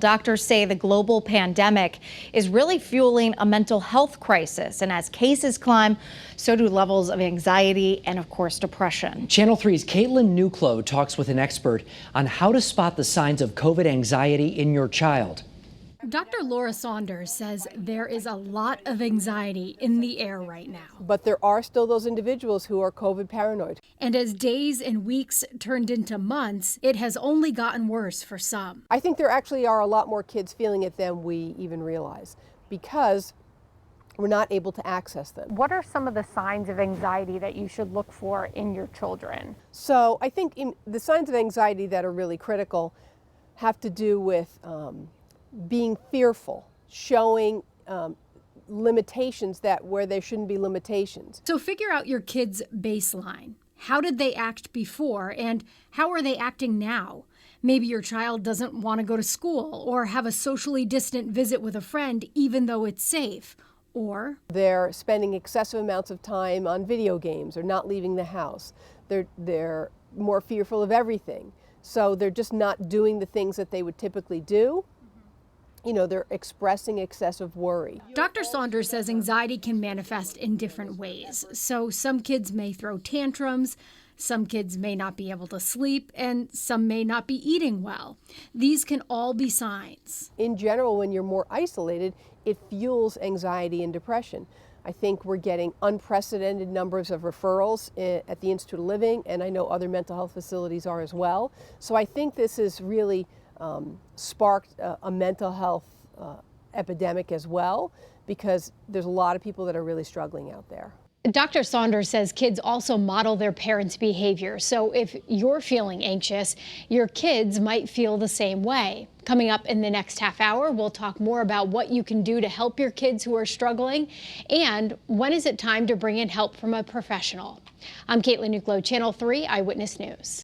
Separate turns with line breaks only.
Doctors say the global pandemic is really fueling a mental health crisis. And as cases climb, so do levels of anxiety and, of course, depression.
Channel 3's Caitlin Nuclo talks with an expert on how to spot the signs of COVID anxiety in your child.
Dr. Laura Saunders says there is a lot of anxiety in the air right now.
But there are still those individuals who are COVID paranoid.
And as days and weeks turned into months, it has only gotten worse for some.
I think there actually are a lot more kids feeling it than we even realize because we're not able to access them.
What are some of the signs of anxiety that you should look for in your children?
So I think the signs of anxiety that are really critical have to do with being fearful, showing limitations where there shouldn't be limitations.
So figure out your kid's baseline. How did they act before and how are they acting now? Maybe your child doesn't want to go to school or have a socially distant visit with a friend even though it's safe. Or
they're spending excessive amounts of time on video games or not leaving the house. They're more fearful of everything. So they're just not doing the things that they would typically do. You know, they're expressing excessive worry.
Dr. Saunders says anxiety can manifest in different ways. So some kids may throw tantrums, some kids may not be able to sleep, and some may not be eating well. These can all be signs.
In general, when you're more isolated, it fuels anxiety and depression. I think we're getting unprecedented numbers of referrals at the Institute of Living, and I know other mental health facilities are as well. So I think this is really sparked a mental health epidemic as well, because there's a lot of people that are really struggling out there.
Dr. Saunders says kids also model their parents' behavior. So if you're feeling anxious, your kids might feel the same way. Coming up in the next half hour, we'll talk more about what you can do to help your kids who are struggling and when is it time to bring in help from a professional. I'm Caitlin Nuclo, Channel 3 Eyewitness News.